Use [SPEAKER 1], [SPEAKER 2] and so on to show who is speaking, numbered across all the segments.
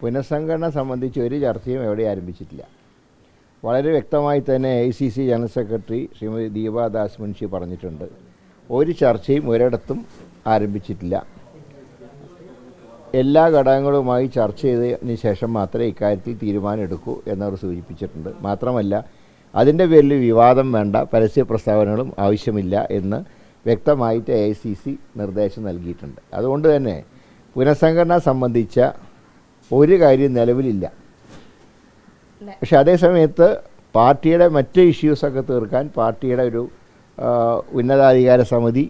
[SPEAKER 1] പുനഃസംഘടന സംബന്ധിച്ച് ഒരു ചർച്ചയും എവിടെ ആരംഭിച്ചിട്ടില്ല. വളരെ വ്യക്തമായി തന്നെ AICC general secretary Shrimati Deepa Das Munshi പറഞ്ഞിട്ടുണ്ട്, ഒരു ചർച്ചയും ഒരിടത്തും ആരംഭിച്ചിട്ടില്ല. എല്ലാ ഘടകങ്ങളുമായി ചർച്ച ചെയ്തതിന് ശേഷം മാത്രമേ ഇക്കാര്യത്തിൽ തീരുമാനമെടുക്കൂ എന്നവർ സൂചിപ്പിച്ചിട്ടുണ്ട്. മാത്രമല്ല, അതിൻ്റെ പേരിൽ വിവാദം വേണ്ട, പരസ്യ പ്രസ്താവനകളും ആവശ്യമില്ല എന്ന് വ്യക്തമായിട്ട് AICC നിർദ്ദേശം നൽകിയിട്ടുണ്ട്. അതുകൊണ്ട് തന്നെ പുനഃസംഘടന സംബന്ധിച്ച ഒരു കാര്യം നിലവിലില്ല. പക്ഷെ അതേസമയത്ത് പാർട്ടിയുടെ മറ്റ് ഇഷ്യൂസൊക്കെ തീർക്കാൻ പാർട്ടിയുടെ ഒരു ഉന്നതാധികാര സമിതി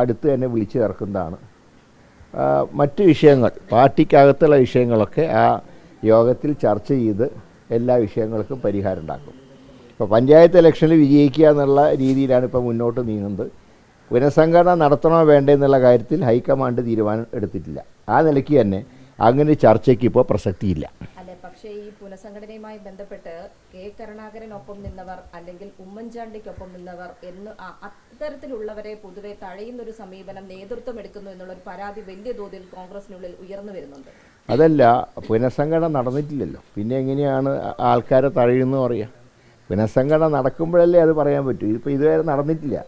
[SPEAKER 1] അടുത്ത് തന്നെ വിളിച്ചു ചേർക്കുന്നതാണ്. മറ്റ് വിഷയങ്ങൾ, പാർട്ടിക്കകത്തുള്ള വിഷയങ്ങളൊക്കെ ആ യോഗത്തിൽ ചർച്ച ചെയ്ത് എല്ലാ വിഷയങ്ങൾക്കും പരിഹാരം ഉണ്ടാക്കും. ഇപ്പോൾ പഞ്ചായത്ത് ഇലക്ഷനിൽ വിജയിക്കുക എന്നുള്ള രീതിയിലാണ് ഇപ്പോൾ മുന്നോട്ട് നീങ്ങുന്നത്. പുനഃസംഘടന നടത്തണോ വേണ്ടേ എന്നുള്ള കാര്യത്തിൽ ഹൈക്കമാൻഡ് തീരുമാനം എടുത്തിട്ടില്ല. ആ നിലയ്ക്ക് തന്നെ അങ്ങനെ ചർച്ചയ്ക്ക് ഇപ്പോൾ പ്രസക്തിയില്ല.
[SPEAKER 2] പക്ഷേ ഈ പുനഃസംഘടനയുമായി ബന്ധപ്പെട്ട് കെ കരുണാകരനൊപ്പം നിന്നവർ അല്ലെങ്കിൽ ഉമ്മൻചാണ്ടിക്കൊപ്പം നിന്നവർ എന്ന് അത്തരത്തിലുള്ളവരെ പൊതുവെ തഴയുന്നൊരു സമീപനം നേതൃത്വം എടുക്കുന്നു എന്നുള്ളൊരു പരാതി വലിയ തോതിൽ കോൺഗ്രസിനുള്ളിൽ ഉയർന്നു വരുന്നുണ്ട്.
[SPEAKER 1] അതല്ല, പുനഃസംഘടന നടന്നിട്ടില്ലല്ലോ, പിന്നെ എങ്ങനെയാണ് ആൾക്കാരെ തഴയുന്നു പറയുക? പുനഃസംഘടന നടക്കുമ്പോഴല്ലേ അത് പറയാൻ പറ്റൂ. ഇപ്പോൾ ഇതുവരെ നടന്നിട്ടില്ല.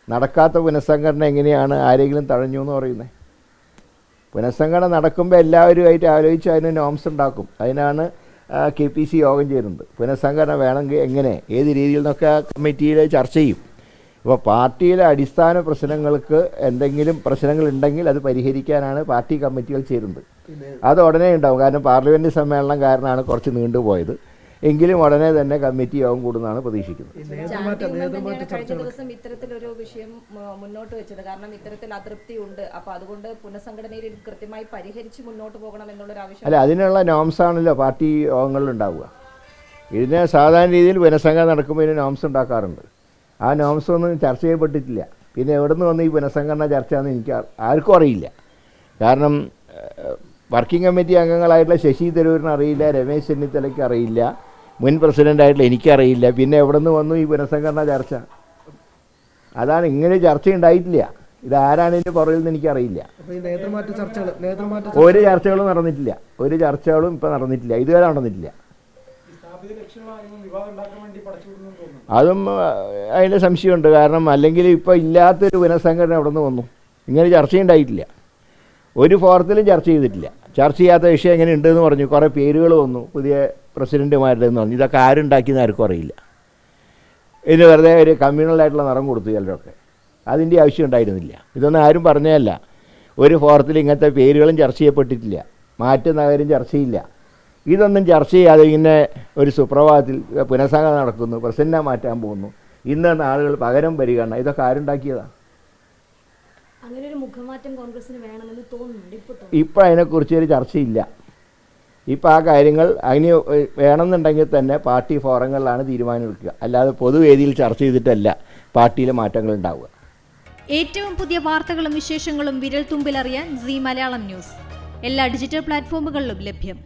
[SPEAKER 1] നടക്കാത്ത പുനഃസംഘടന എങ്ങനെയാണ് ആരെങ്കിലും തഴഞ്ഞു എന്ന് പറയുന്നത്? പുനഃസംഘടന നടക്കുമ്പോൾ എല്ലാവരുമായിട്ട് ആലോചിച്ച് അതിന് നോംസ് ഉണ്ടാക്കും. അതിനാണ് KPC യോഗം ചേരുന്നത്. പുനഃസംഘടന വേണമെങ്കിൽ എങ്ങനെ, ഏത് രീതിയിൽ നിന്നൊക്കെ കമ്മിറ്റിയിൽ ചർച്ച ചെയ്യും. ഇപ്പോൾ പാർട്ടിയിലെ അടിസ്ഥാന പ്രശ്നങ്ങൾക്ക് എന്തെങ്കിലും പ്രശ്നങ്ങളുണ്ടെങ്കിൽ അത് പരിഹരിക്കാനാണ് പാർട്ടി കമ്മിറ്റികൾ ചേരുന്നത്. അത് ഉടനെ ഉണ്ടാവും. കാരണം പാർലമെൻറ്റ് സമ്മേളനം കാരണമാണ് കുറച്ച് നീണ്ടുപോയത്. എങ്കിലും ഉടനെ തന്നെ കമ്മിറ്റി യോഗം കൂടുന്നതാണ് പ്രതീക്ഷിക്കുന്നത്.
[SPEAKER 2] കഴിഞ്ഞ ദിവസം ഇത്തരത്തിലൊരു വിഷയം മുന്നോട്ട് വെച്ചത്, കാരണം ഇത്തരത്തിൽ അതൃപ്തി ഉണ്ട്, അപ്പോൾ അതുകൊണ്ട് പുനഃസംഘടനയിൽ കൃത്യമായി പരിഹരിച്ച് മുന്നോട്ട് പോകണം എന്നുള്ളൊരു ആവശ്യം.
[SPEAKER 1] അല്ല, അതിനുള്ള നോംസ് ആണല്ലോ പാർട്ടി യോഗങ്ങളിൽ ഉണ്ടാവുക. ഇതിന് സാധാരണ രീതിയിൽ പുനഃസംഘടന നടക്കുമ്പോൾ ഇതിന് നോംസ് ഉണ്ടാക്കാറുണ്ട്. ആ നോംസ് ഒന്നും ചർച്ച ചെയ്യപ്പെട്ടിട്ടില്ല. പിന്നെ എവിടെ നിന്ന് വന്ന് ഈ പുനഃസംഘടന ചർച്ചയാണെന്ന് എനിക്ക് ആർക്കും അറിയില്ല. കാരണം വർക്കിംഗ് കമ്മിറ്റി അംഗങ്ങളായിട്ടുള്ള ശശി തരൂരിന് അറിയില്ല, രമേശ് ചെന്നിത്തലയ്ക്ക് അറിയില്ല, മുൻ പ്രസിഡൻ്റായിട്ടുള്ള എനിക്കറിയില്ല. പിന്നെ എവിടെ നിന്ന് വന്നു ഈ പുനഃസംഘടന ചർച്ച? അതാണ്, ഇങ്ങനെ ചർച്ച ഉണ്ടായിട്ടില്ല. ഇതാരാണ് ഇതിൻ്റെ പുറകിൽ നിന്ന് എനിക്കറിയില്ല. ഒരു ചർച്ചകളും നടന്നിട്ടില്ല. ഒരു ചർച്ചകളും ഇപ്പോൾ നടന്നിട്ടില്ല, ഇതുവരെ നടന്നിട്ടില്ല. അതും അതിൻ്റെ സംശയമുണ്ട്. കാരണം അല്ലെങ്കിൽ ഇപ്പോൾ ഇല്ലാത്തൊരു പുനഃസംഘടന എവിടെ നിന്ന് വന്നു? ഇങ്ങനെ ചർച്ചയുണ്ടായിട്ടില്ല. ഒരു ഫോറത്തിലും ചർച്ച ചെയ്തിട്ടില്ല. ചർച്ച ചെയ്യാത്ത വിഷയം എങ്ങനെ ഉണ്ടെന്ന് പറഞ്ഞു. കുറേ പേരുകൾ വന്നു, പുതിയ പ്രസിഡൻറ്റുമാരുടെ എന്ന് പറഞ്ഞു. ഇതൊക്കെ ആരുണ്ടാക്കിയെന്ന് ആർക്കും അറിയില്ല. ഇതിന് വെറുതെ ഒരു കമ്മ്യൂണലായിട്ടുള്ള നിറം കൊടുത്തു ചിലരൊക്കെ. അതിൻ്റെ ആവശ്യം ഉണ്ടായിരുന്നില്ല. ഇതൊന്നും ആരും പറഞ്ഞതല്ല. ഒരു ഫോറത്തിൽ ഇങ്ങനത്തെ പേരുകളും ചർച്ച ചെയ്യപ്പെട്ടിട്ടില്ല. മാറ്റുന്ന കാര്യം ചർച്ചയില്ല. ഇതൊന്നും ചർച്ച ചെയ്യാതെ ഇങ്ങനെ ഒരു സുപ്രഭാതത്തിൽ പുനഃസംഘടന നടക്കുന്നു, പ്രസിഡന്റിനെ മാറ്റാൻ പോകുന്നു, ഇന്ന് ആളുകൾ പകരം പരിഗണന, ഇതൊക്കെ ആരുണ്ടാക്കിയതാണ്?
[SPEAKER 2] അങ്ങനെ ഒരു മുഖമാറ്റം കോൺഗ്രസിന് വേണമെന്ന് തോന്നുന്നുണ്ട്.
[SPEAKER 1] ഇപ്പോൾ അതിനെക്കുറിച്ച് ഒരു ചർച്ചയില്ല. ഇപ്പോൾ ആ കാര്യങ്ങൾ അതിന് വേണമെന്നുണ്ടെങ്കിൽ തന്നെ പാർട്ടി ഫോറങ്ങളിലാണ് തീരുമാനമെടുക്കുക. അല്ലാതെ പൊതുവേദിയിൽ ചർച്ച ചെയ്തിട്ടല്ല പാർട്ടിയിലെ മാറ്റങ്ങൾ ഉണ്ടാവുക.
[SPEAKER 3] ഏറ്റവും പുതിയ വാർത്തകളും വിശേഷങ്ങളും വിരൽ തുമ്പിലറിയാൻ Zee മലയാളം ന്യൂസ് എല്ലാ ഡിജിറ്റൽ പ്ലാറ്റ്ഫോമുകളിലും ലഭ്യം.